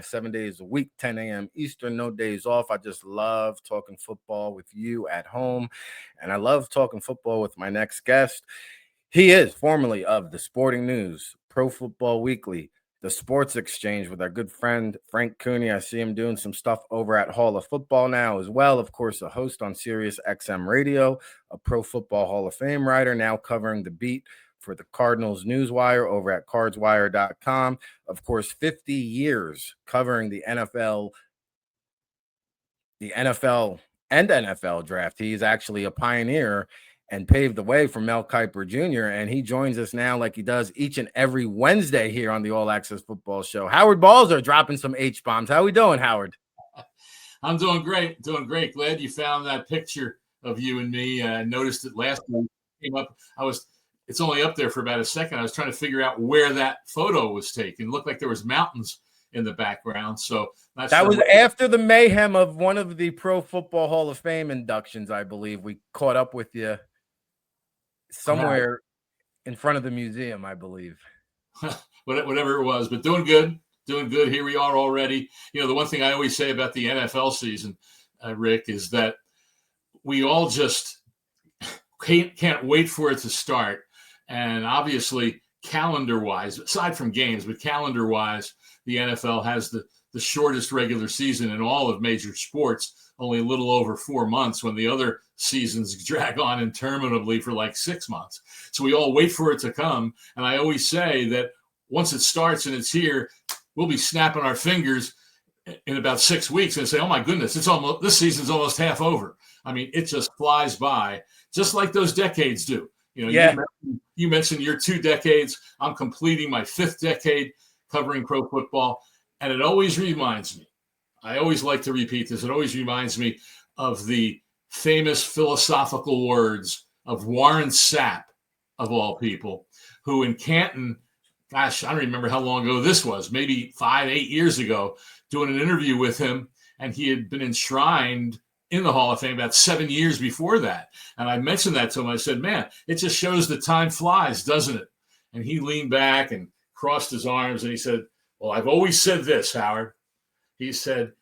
7 days a week, 10 a.m. Eastern, no days off. I just love talking football with you at home, and I love talking football with my next guest. He is formerly of the Sporting News, Pro Football Weekly, the Sports Exchange with our good friend Frank Cooney. I see him doing some stuff over at Hall of Football now as well. Of course, a host on Sirius XM Radio, a Pro Football Hall of Fame writer, now covering the beat for the Cardinals Newswire over at cardswire.com. Of course, 50 years covering the NFL and NFL draft. He's actually a pioneer and paved the way for Mel Kiper Jr., and he joins us now like he does each and every Wednesday here on the All Access Football Show. Howard Balzer dropping some H-bombs. How we doing, Howard? I'm doing great, Glad you found that picture of you and me. I noticed it last week. Came up. It's only up there for about a second. I was trying to figure out where that photo was taken. It looked like there was mountains in the background. So that was after the mayhem of one of the Pro Football Hall of Fame inductions, I believe. We caught up with you somewhere in front of the museum, I believe. Whatever it was, but doing good. Here we are already. You know, the one thing I always say about the NFL season, Rick, is that we all just can't wait for it to start. And obviously, calendar-wise, aside from games, but calendar-wise, the NFL has the shortest regular season in all of major sports, only a little over 4 months, when the other seasons drag on interminably for like 6 months. So we all wait for it to come. And I always say that once it starts and it's here, we'll be snapping our fingers in about 6 weeks and say, oh my goodness, this season's almost half over. I mean, it just flies by, just like those decades do. You know, yeah. You mentioned your 2 decades. I'm completing my 5th decade covering pro football. And it always reminds me, I always like to repeat this, it always reminds me of the famous philosophical words of Warren Sapp, of all people, who in Canton, gosh, I don't remember how long ago this was, maybe 5-8 years ago, doing an interview with him. And he had been enshrined in the Hall of Fame about 7 years before that. And I mentioned that to him. I said, man, it just shows that time flies, doesn't it? And he leaned back and crossed his arms and he said, well, I've always said this, Howard. He said,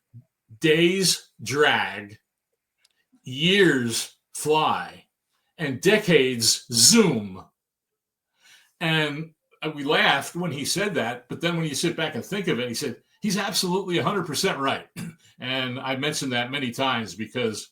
days drag, years fly, and decades zoom. And we laughed when he said that, but then when you sit back and think of it, he said, he's absolutely 100% right. And I mentioned that many times because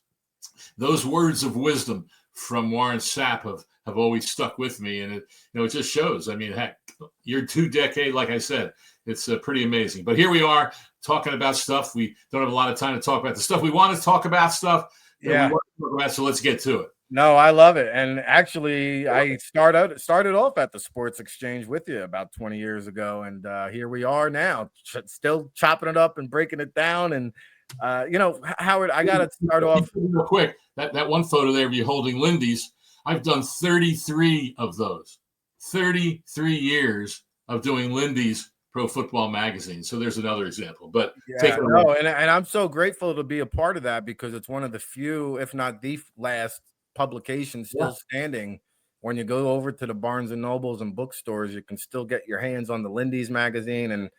those words of wisdom from Warren Sapp have always stuck with me. And it just shows. I mean, heck, your 2 decade, like I said, it's pretty amazing. But here we are talking about stuff. We don't have a lot of time to talk about the stuff we want to talk about, stuff that we want to talk about. So let's get to it. No, I love it. And actually, I started off at the Sports Exchange with you about 20 years ago. And here we are now, still chopping it up and breaking it down. And, Howard, I got to start off real quick. That one photo there of you holding Lindy's, I've done 33 of those. 33 years of doing Lindy's Pro Football Magazine. So there's another example. But and I'm so grateful to be a part of that because it's one of the few, if not the last, publication still standing. When you go over to the Barnes and Nobles and bookstores, you can still get your hands on the Lindy's magazine, and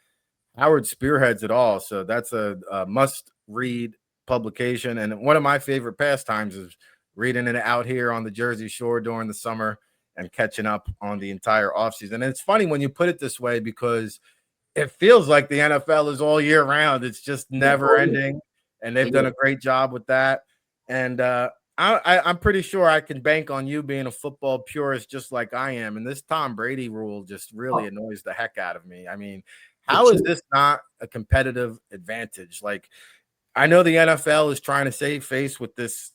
Howard spearheads it all. So that's a must read publication. And one of my favorite pastimes is reading it out here on the Jersey Shore during the summer and catching up on the entire offseason. And it's funny when you put it this way because it feels like the NFL is all year round. It's just never ending. And they've done a great job with that. And I'm pretty sure I can bank on you being a football purist just like I am. And this Tom Brady rule just really annoys the heck out of me. I mean, how is this not a competitive advantage? Like, I know the NFL is trying to save face with this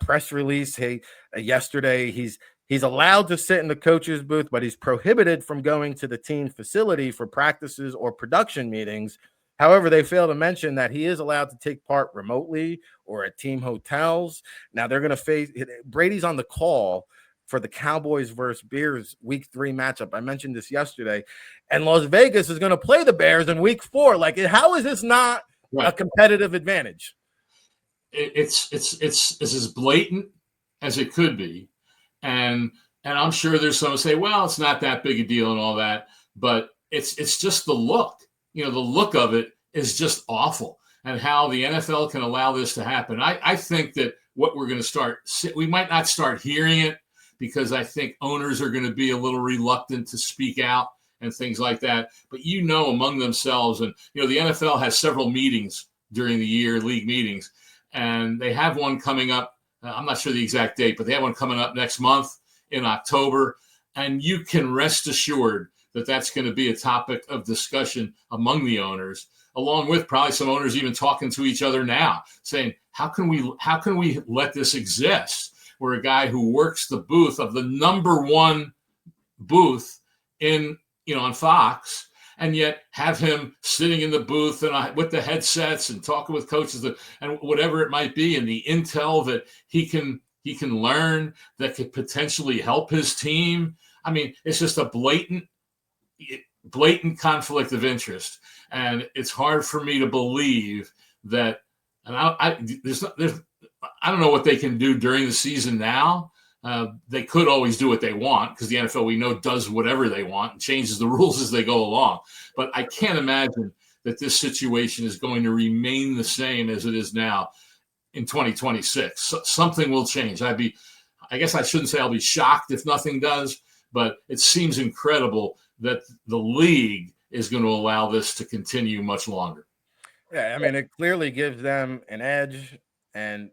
press release. Hey, yesterday he's allowed to sit in the coach's booth, but he's prohibited from going to the team facility for practices or production meetings. However, they fail to mention that he is allowed to take part remotely or at team hotels. Now they're going to face Brady's on the call for the Cowboys versus Bears week 3 matchup. I mentioned this yesterday, and Las Vegas is going to play the Bears in week 4. Like, how is this not a competitive advantage? It's as blatant as it could be. And I'm sure there's some who say, well, it's not that big a deal and all that, but it's just the look. the look of it is just awful, and how the NFL can allow this to happen. I think that what we're going to we might not start hearing it, because I think owners are going to be a little reluctant to speak out and things like that. But among themselves, and the NFL has several meetings during the year, league meetings, and they have one coming up. I'm not sure the exact date, but they have one coming up next month in October. And you can rest assured that that's going to be a topic of discussion among the owners, along with probably some owners even talking to each other now, saying, how can we let this exist, where a guy who works the booth of the number one booth on Fox, and yet have him sitting in the booth and with the headsets and talking with coaches and whatever it might be, and the intel that he can learn that could potentially help his team. I mean, it's just a blatant conflict of interest, and it's hard for me to believe that. And I don't know what they can do during the season now. They could always do what they want, because the NFL, we know, does whatever they want and changes the rules as they go along. But I can't imagine that this situation is going to remain the same as it is now in 2026. So something will change. I guess I shouldn't say I'll be shocked if nothing does, but it seems incredible that the league is going to allow this to continue much longer. Yeah, I mean, it clearly gives them an edge, and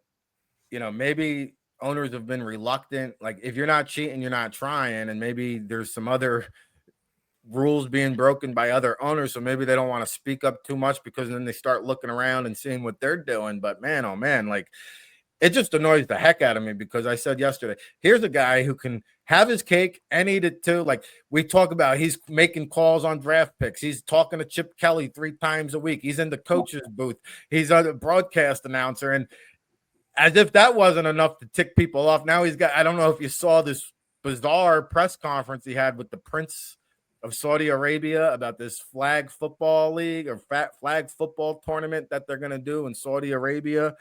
maybe owners have been reluctant. Like, if you're not cheating, you're not trying, and maybe there's some other rules being broken by other owners, so maybe they don't want to speak up too much, because then they start looking around and seeing what they're doing. But man, oh man, like, it just annoys the heck out of me, because I said yesterday, here's a guy who can have his cake and eat it too. Like, we talk about, he's making calls on draft picks. He's talking to Chip Kelly 3 times a week. He's in the coach's booth. He's a broadcast announcer. And as if that wasn't enough to tick people off, now he's got, I don't know if you saw this bizarre press conference he had with the Prince of Saudi Arabia about this flag football league or flag football tournament that they're going to do in Saudi Arabia.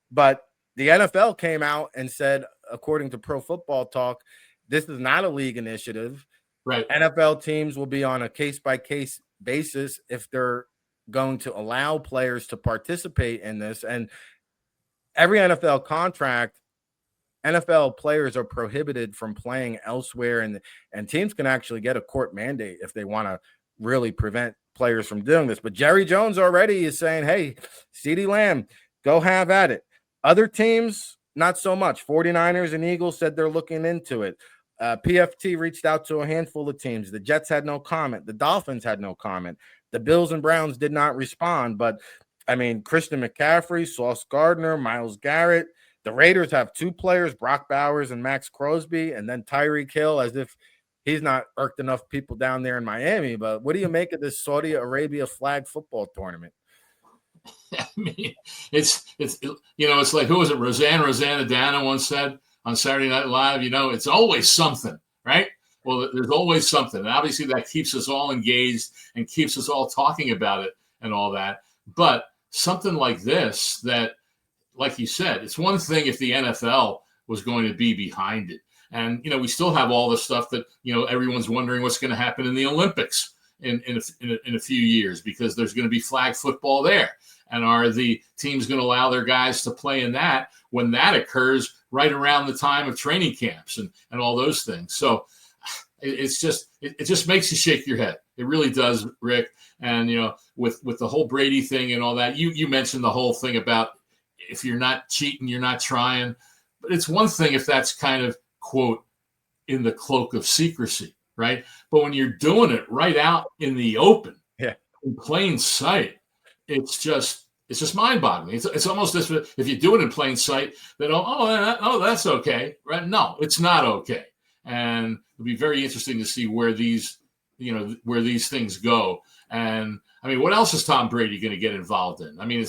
But the NFL came out and said, according to Pro Football Talk, this is not a league initiative. Right. NFL teams will be on a case-by-case basis if they're going to allow players to participate in this. And every NFL contract, NFL players are prohibited from playing elsewhere, and teams can actually get a court mandate if they want to really prevent players from doing this. But Jerry Jones already is saying, hey, CeeDee Lamb, go have at it. Other teams, not so much. 49ers and Eagles said they're looking into it. PFT reached out to a handful of teams. The Jets had no comment. The Dolphins had no comment. The Bills and Browns did not respond. But, I mean, Christian McCaffrey, Sauce Gardner, Myles Garrett. The Raiders have 2 players, Brock Bowers and Max Crosby, and then Tyreek Hill, as if he's not irked enough people down there in Miami. But what do you make of this Saudi Arabia flag football tournament? I mean, it's like, who was it? Rosanna once said on Saturday Night Live, it's always something, right? Well, there's always something. And obviously that keeps us all engaged and keeps us all talking about it and all that. But something like this, that, like you said, it's one thing if the NFL was going to be behind it. And, we still have all the stuff that, everyone's wondering what's going to happen in the Olympics in a few years, because there's going to be flag football there. And are the teams going to allow their guys to play in that when that occurs right around the time of training camps and all those things? So it just makes you shake your head. It really does, Rick. And, with the whole Brady thing and all that, you mentioned the whole thing about, if you're not cheating, you're not trying. But it's one thing if that's kind of, quote, in the cloak of secrecy, right? But when you're doing it right out in the open, in plain sight, it's just mind-boggling. It's almost as if you do it in plain sight, that that's okay, right? No, it's not okay. And it'll be very interesting to see where these things go. And I mean, what else is Tom Brady going to get involved in? I mean,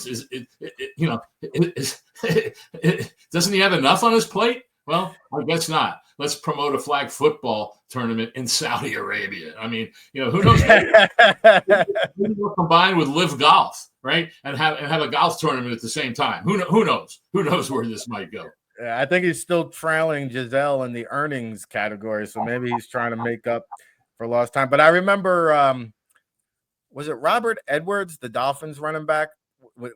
doesn't he have enough on his plate? Well, I guess not. Let's promote a flag football tournament in Saudi Arabia. I mean, who knows? We'll combine with Live Golf, right? And have a golf tournament at the same time. Who knows? Who knows where this might go? I think he's still trailing Giselle in the earnings category, so maybe he's trying to make up for lost time. But I remember Was it Robert Edwards, the Dolphins running back,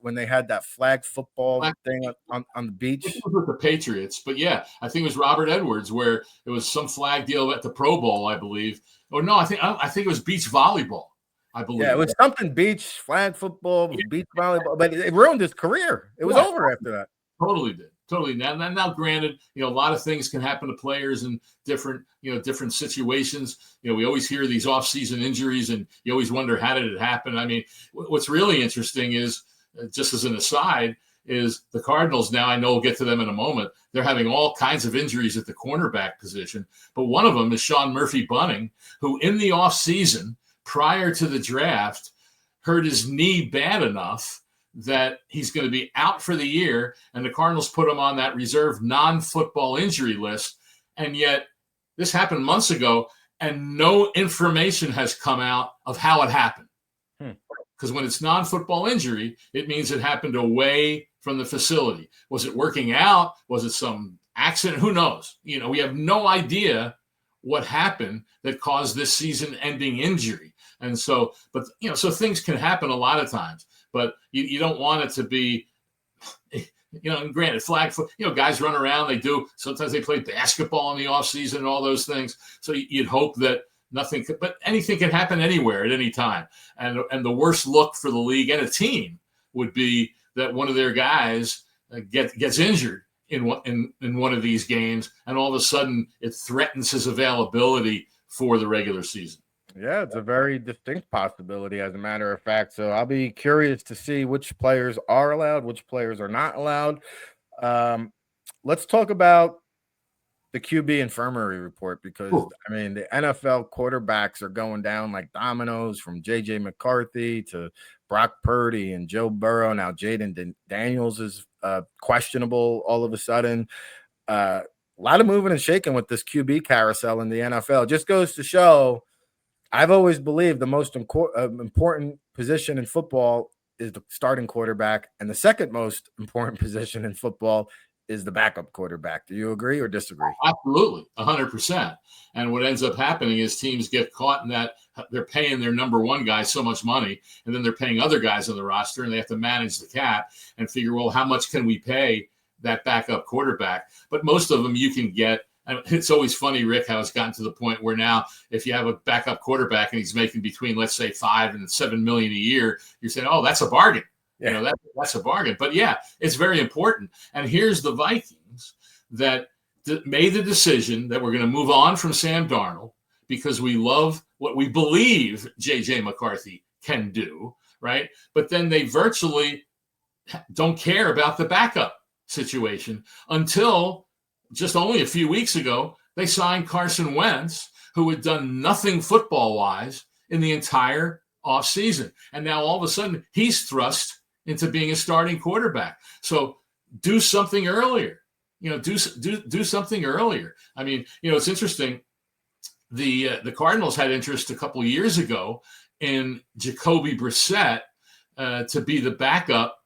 when they had that flag football thing on the beach? It was with the Patriots, but yeah, I think it was Robert Edwards where it was some flag deal at the Pro Bowl, I believe. Or no, I think it was beach volleyball. I believe. Yeah, it was something beach, flag football, beach volleyball, but it ruined his career. It was over after that. Totally did. Totally. Now, granted, a lot of things can happen to players in different situations. We always hear these off-season injuries, and you always wonder, how did it happen? I mean, what's really interesting is, just as an aside, is the Cardinals now, I know we'll get to them in a moment, they're having all kinds of injuries at the cornerback position. But one of them is Sean Murphy-Bunting, who in the offseason, prior to the draft, hurt his knee bad enough that he's going to be out for the year, and the Cardinals put him on that reserve non-football injury list. And yet this happened months ago, and no information has come out of how it happened. Because when it's non-football injury, it means it happened away from the facility. Was it working out? Was it some accident? Who knows? We have no idea what happened that caused this season-ending injury. And so, but, so things can happen a lot of times. But you don't want it to be, and granted, flag foot, guys run around, sometimes they play basketball in the offseason and all those things. So you'd hope that nothing could, but anything can happen anywhere at any time. And the worst look for the league and a team would be that one of their guys gets injured in one of these games, and all of a sudden it threatens his availability for the regular season. Yeah, it's a very distinct possibility, as a matter of fact. So I'll be curious to see which players are allowed, which players are not allowed. Let's talk about the QB infirmary report, because the NFL quarterbacks are going down like dominoes, from JJ McCarthy to Brock Purdy and Joe Burrow. Now Jaden Daniels is questionable all of a sudden. A lot of moving and shaking with this QB carousel in the NFL. Just goes to show, I've always believed the most important position in football is the starting quarterback, and the second most important position in football is the backup quarterback. Do you agree or disagree? Absolutely, 100%. And what ends up happening is teams get caught in that they're paying their number one guy so much money, and then they're paying other guys on the roster, and they have to manage the cap and figure, well, how much can we pay that backup quarterback? But most of them you can get. And it's always funny, Rick, how it's gotten to the point where now if you have a backup quarterback and he's making between, let's say, $5 and $7 million a year, you're saying, oh, that's a bargain. Yeah. That's a bargain. But yeah, it's very important. And here's the Vikings that made the decision that we're going to move on from Sam Darnold because we love what we believe J.J. McCarthy can do, right? But then they virtually don't care about the backup situation until just only a few weeks ago, they signed Carson Wentz, who had done nothing football-wise in the entire offseason. And now all of a sudden, he's thrust into being a starting quarterback. So do something earlier. Do something earlier. I mean, it's interesting. The Cardinals had interest a couple of years ago in Jacoby Brissett to be the backup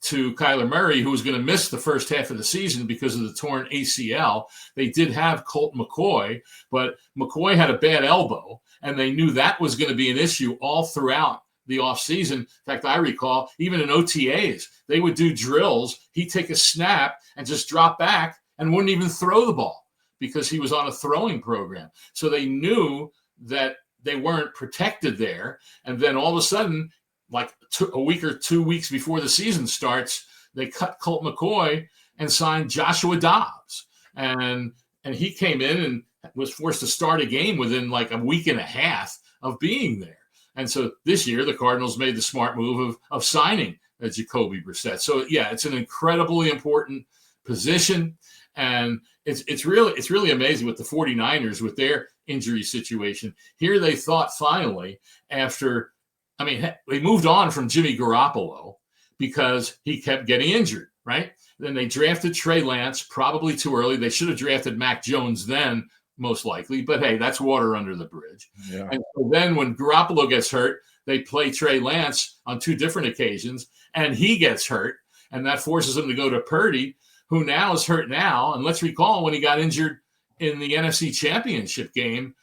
to Kyler Murray, who was going to miss the first half of the season because of the torn ACL. They did have Colt McCoy, but McCoy had a bad elbow, and they knew that was going to be an issue all throughout the offseason. In fact, I recall even in OTAs, they would do drills. He'd take a snap and just drop back and wouldn't even throw the ball because he was on a throwing program. So they knew that they weren't protected there. And then all of a sudden, like a week or 2 weeks before the season starts, they cut Colt McCoy and signed Joshua Dobbs. And he came in and was forced to start a game within like a week and a half of being there. And so this year, the Cardinals made the smart move of signing Jacoby Brissett. So, yeah, it's an incredibly important position. And it's really amazing with the 49ers with their injury situation. Here they thought finally after – they moved on from Jimmy Garoppolo because he kept getting injured, right? Then they drafted Trey Lance, probably too early. They should have drafted Mac Jones then, most likely. But, hey, that's water under the bridge. Yeah. And so then when Garoppolo gets hurt, they play Trey Lance on 2 different occasions, and he gets hurt. And that forces him to go to Purdy, who now is hurt now. And let's recall when he got injured in the NFC Championship game,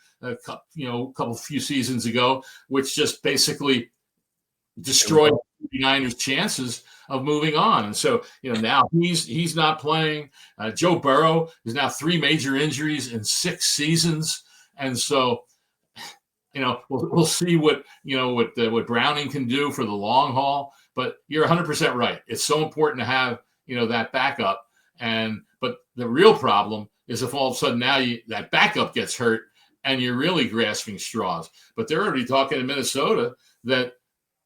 few seasons ago, which just basically destroyed the 49ers' chances of moving on. And so, now he's not playing. Joe Burrow is now 3 major injuries in 6 seasons. And so, we'll see what Browning can do for the long haul. But you're 100% right. It's so important to have, that backup. But the real problem is if all of a sudden now that backup gets hurt and you're really grasping straws. But they're already talking in Minnesota that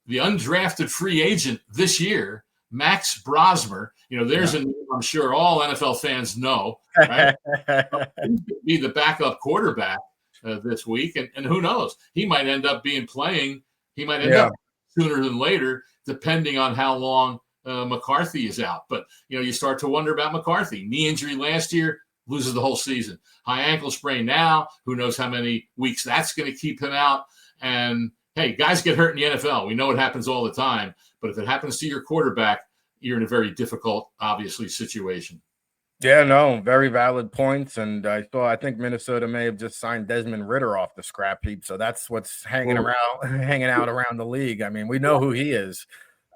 the undrafted free agent this year, Max Brosmer, there's a name I'm sure all NFL fans know, right? He's going to be the backup quarterback this week. And who knows? He might end up playing. He might end up sooner than later, depending on how long McCarthy is out. But, you start to wonder about McCarthy. Knee injury last year, loses the whole season. High ankle sprain now, who knows how many weeks that's going to keep him out. And, hey, guys get hurt in the NFL. We know it happens all the time. But if it happens to your quarterback, you're in a very difficult, obviously, situation. Yeah, no, very valid points. And I think Minnesota may have just signed Desmond Ridder off the scrap heap. So that's what's hanging out around the league. I mean, we know who he is.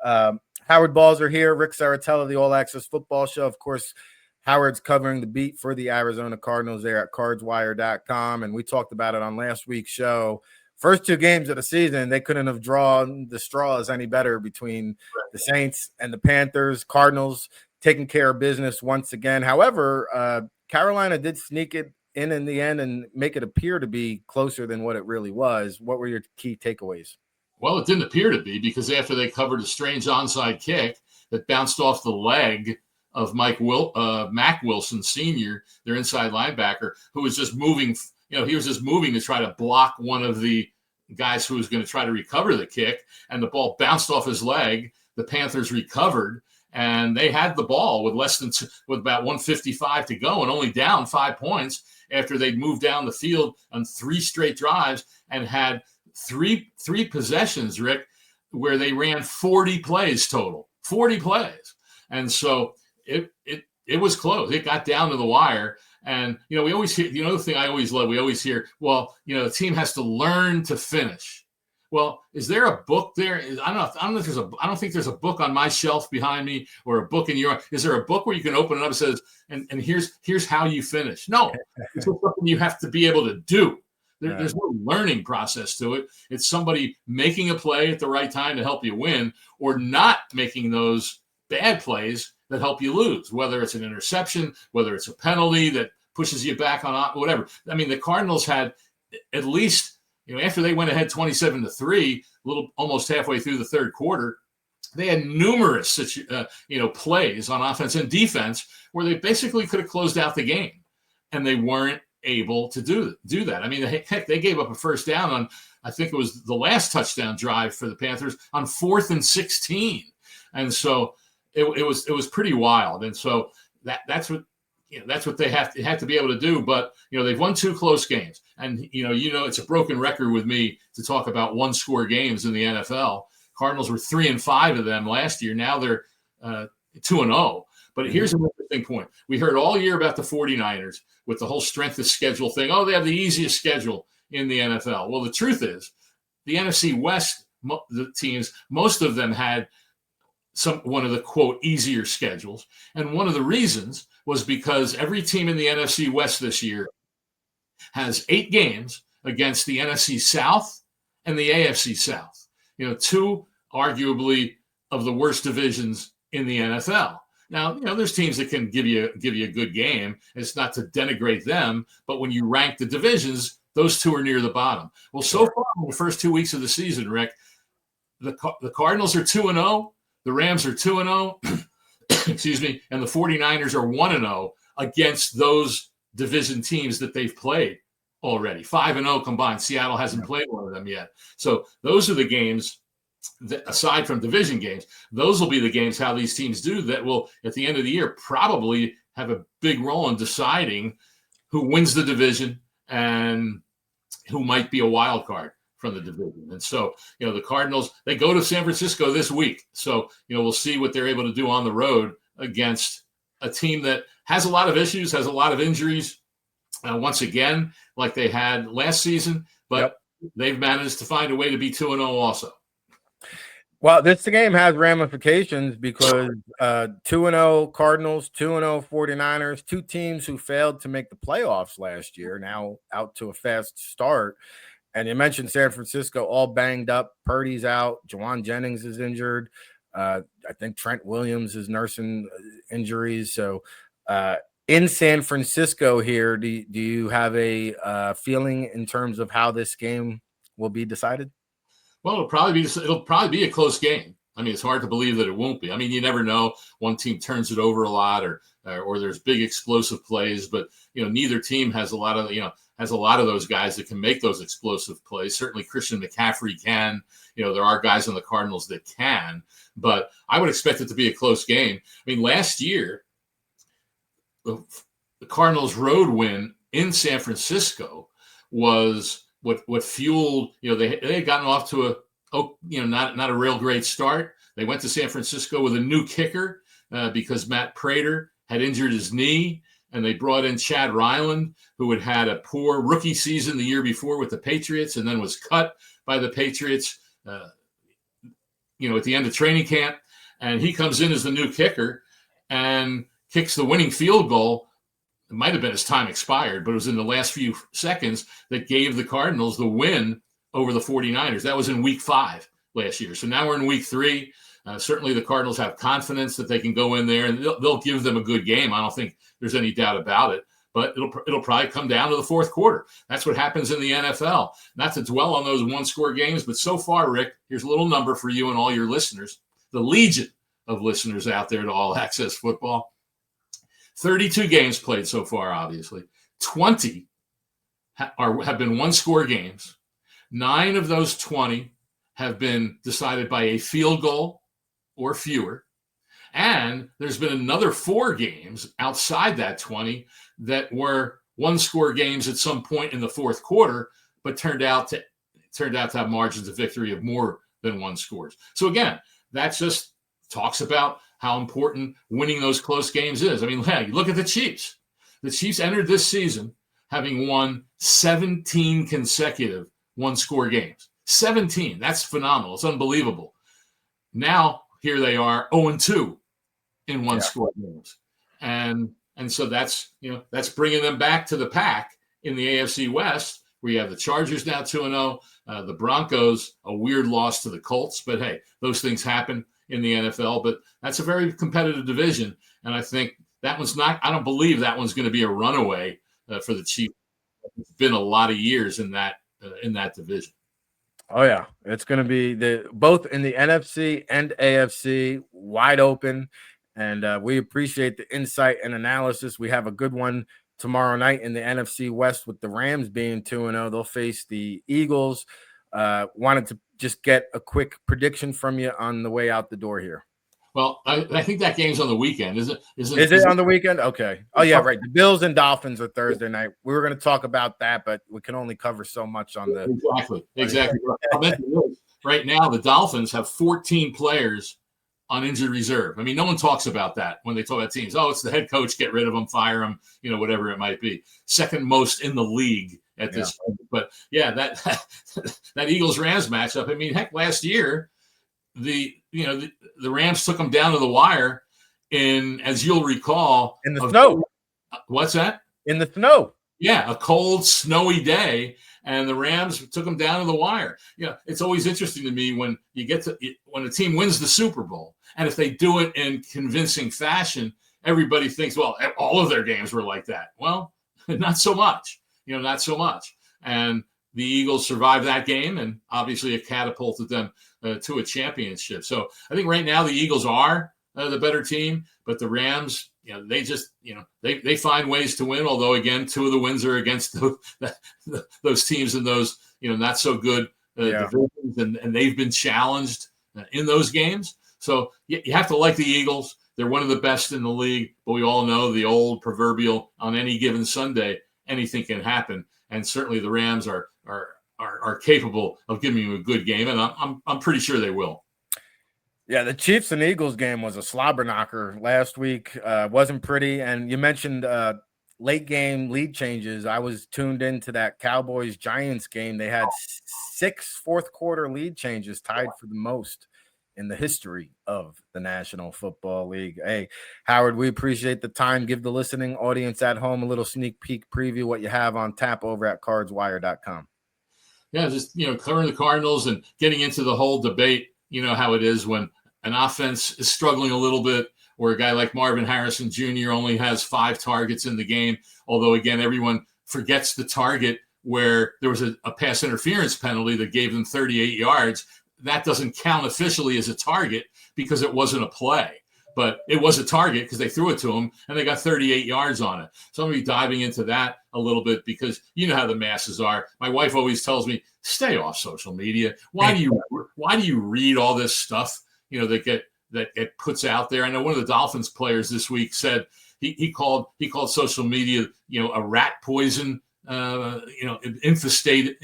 Howard Balzer here, RIc Serritella, the All Access Football Show. Of course, Howard's covering the beat for the Arizona Cardinals there at cardswire.com. And we talked about it on last week's show. First 2 games of the season, they couldn't have drawn the straws any better between the Saints and the Panthers. Cardinals taking care of business once again. However, Carolina did sneak it in the end and make it appear to be closer than what it really was. What were your key takeaways? Well, it didn't appear to be, because after they covered a strange onside kick that bounced off the leg of Mac Wilson Sr., their inside linebacker, who was just moving. He was just moving to try to block one of the guys who was going to try to recover the kick, and the ball bounced off his leg. The Panthers recovered, and they had the ball with with about 1:55 to go, and only down 5 points after they'd moved down the field on 3 straight drives and had three possessions, Rick, where they ran 40 plays total, 40 plays, and so it was close. It got down to the wire. And, we always hear, the thing I always love, we always hear, well, the team has to learn to finish. Well, is there a book there? I don't think there's a book on my shelf behind me or a book in your, is there a book where you can open it up and says, and here's how you finish? No, it's something you have to be able to do. There's no learning process to it. It's somebody making a play at the right time to help you win, or not making those bad plays that help you lose, whether it's an interception, whether it's a penalty that pushes you back on whatever. I mean, the Cardinals had at least, after they went ahead 27-3, almost halfway through the third quarter, they had numerous, plays on offense and defense where they basically could have closed out the game, and they weren't able to do that. I mean, heck, they gave up a first down on, I think it was the last touchdown drive for the Panthers on 4th and 16. And so it was pretty wild. And so that's what they have to be able to do. But, they've won 2 close games. And, it's a broken record with me to talk about 1-score games in the NFL. Cardinals were 3-5 of them last year. Now they're 2-0. But here's an interesting point. We heard all year about the 49ers with the whole strength of schedule thing. Oh, they have the easiest schedule in the NFL. Well, the truth is the NFC West, the teams, most of them had one of the, quote, easier schedules. And one of the reasons was because every team in the NFC West this year has 8 games against the NFC South and the AFC South. 2 arguably of the worst divisions in the NFL. Now, there's teams that can give you a good game. It's not to denigrate them, but when you rank the divisions, those 2 are near the bottom. Well, so far in the first 2 weeks of the season, Rick, the Cardinals are 2-0. The Rams are 2-0, excuse me, and the 49ers are 1-0 against those division teams that they've played already. 5-0 combined. Seattle hasn't played one of them yet. So those are the games that, aside from division games, those will be the games how these teams do that will, at the end of the year, probably have a big role in deciding who wins the division and who might be a wild card from the division. And so, the Cardinals, they go to San Francisco this week. So, we'll see what they're able to do on the road against a team that has a lot of issues, has a lot of injuries, once again, like they had last season, but they've managed to find a way to be 2-0 also. Well, this game has ramifications because 2-0 Cardinals, 2-0 49ers, two teams who failed to make the playoffs last year, now out to a fast start. And you mentioned San Francisco all banged up. Purdy's out. Jawan Jennings is injured. I think Trent Williams is nursing injuries. So in San Francisco here, do you have a feeling in terms of how this game will be decided? Well, it'll probably be a close game. I mean, it's hard to believe that it won't be. I mean, you never know. One team turns it over a lot, or there's big explosive plays. But neither team has a lot of those guys that can make those explosive plays. Certainly, Christian McCaffrey can. There are guys on the Cardinals that can. But I would expect it to be a close game. I mean, last year, the Cardinals' road win in San Francisco was what fueled. They had gotten off to not a real great start. They went to San Francisco with a new kicker because Matt Prater had injured his knee, and they brought in Chad Ryland, who had had a poor rookie season the year before with the Patriots, and then was cut by the Patriots. At the end of training camp, and he comes in as the new kicker and kicks the winning field goal. It might have been as time expired, but it was in the last few seconds that gave the Cardinals the win over the 49ers. That was in week 5 last year. So now we're in week 3. Certainly the Cardinals have confidence that they can go in there, and they'll give them a good game. I don't think there's any doubt about it. But it'll probably come down to the fourth quarter. That's what happens in the NFL. Not to dwell on those one-score games, but so far, Rick, here's a little number for you and all your listeners, the legion of listeners out there to All Access Football. 32 games played so far, obviously. 20 have been one-score games. 9 of those 20 have been decided by a field goal or fewer. And there's been another 4 games outside that 20 that were one-score games at some point in the fourth quarter, but turned out to have margins of victory of more than 1 scores. So again, that just talks about how important winning those close games is. I mean, hey, look at the Chiefs. The Chiefs entered this season having won 17 consecutive one-score games. 17. That's phenomenal. It's unbelievable. Now, here they are 0-2 in one-score games. And so that's bringing them back to the pack in the AFC West, where you have the Chargers now 2-0, the Broncos, a weird loss to the Colts. But, hey, those things happen in the NFL. But that's a very competitive division. And I think that one's not – I don't believe that one's going to be a runaway for the Chiefs. It's been a lot of years in that division. Oh, yeah. It's going to be both in the NFC and AFC wide open. And we appreciate the insight and analysis. We have a good one tomorrow night in the NFC West with the Rams being 2-0. They'll face the Eagles. Wanted to just get a quick prediction from you on the way out the door here. Well, I think that game's on the weekend. Is it on the weekend? Okay. Oh, yeah, right. The Bills and Dolphins are Thursday night. We were going to talk about that, but we can only cover so much on the – Exactly. Right now, the Dolphins have 14 players on injured reserve. I mean, no one talks about that when they talk about teams. Oh, it's the head coach, get rid of him, fire him, whatever it might be. Second most in the league at this point. But, yeah, that Eagles-Rams matchup, I mean, heck, last year – the Rams took them down to the wire as you'll recall, in the snow. What's that? In the snow. Yeah, a cold, snowy day, and the Rams took them down to the wire. It's always interesting to me when a team wins the Super Bowl, and if they do it in convincing fashion, everybody thinks, well, all of their games were like that. Well, not so much. Not so much. And the Eagles survived that game, and obviously it catapulted them to a championship. So I think right now the Eagles are the better team, but the Rams, they just, they find ways to win. Although again, 2 of the wins are against those teams in those, not so good divisions, and they've been challenged in those games. So you have to like the Eagles. They're one of the best in the league, but we all know the old proverbial on any given Sunday, anything can happen. And certainly the Rams are capable of giving you a good game, and I'm pretty sure they will. Yeah, the Chiefs and Eagles game was a slobber knocker last week. Wasn't pretty, and you mentioned late game lead changes. I was tuned into that Cowboys-Giants game. They had 6 fourth quarter lead changes, tied for the most in the history of the National Football League. Hey, Howard, we appreciate the time. Give the listening audience at home a little sneak peek preview what you have on tap over at cardswire.com. Yeah, just, covering the Cardinals and getting into the whole debate, how it is when an offense is struggling a little bit, or a guy like Marvin Harrison Jr. only has 5 targets in the game. Although, again, everyone forgets the target where there was a pass interference penalty that gave them 38 yards. That doesn't count officially as a target because it wasn't a play. But it was a target because they threw it to him and they got 38 yards on it. So I'm going to be diving into that a little bit because you know how the masses are. My wife always tells me, stay off social media. Why do you read all this stuff, that get puts out there? I know one of the Dolphins players this week said he called social media, a rat poison, infestation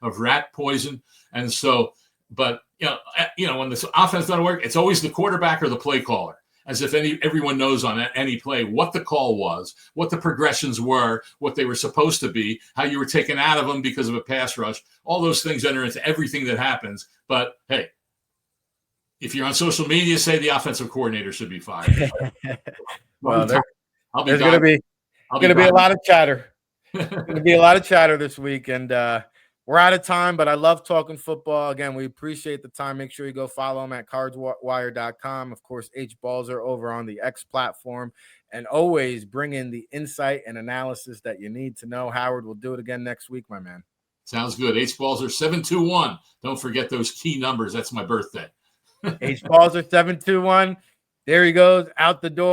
of rat poison. And so, but when this offense doesn't work, it's always the quarterback or the play caller, as if everyone knows on any play what the call was, what the progressions were, what they were supposed to be, how you were taken out of them because of a pass rush. All those things enter into everything that happens. But hey, if you're on social media, say the offensive coordinator should be fired. Well, there's going to be a lot of chatter. There's going to be a lot of chatter this week, and we're out of time, but I love talking football. Again, we appreciate the time. Make sure you go follow him at cardswire.com. Of course, Balzer over on the X platform, and always bring in the insight and analysis that you need to know. Howard, we'll do it again next week, my man. Sounds good. Balzer 721. Don't forget those key numbers. That's my birthday. Balzer 721. There he goes out the door.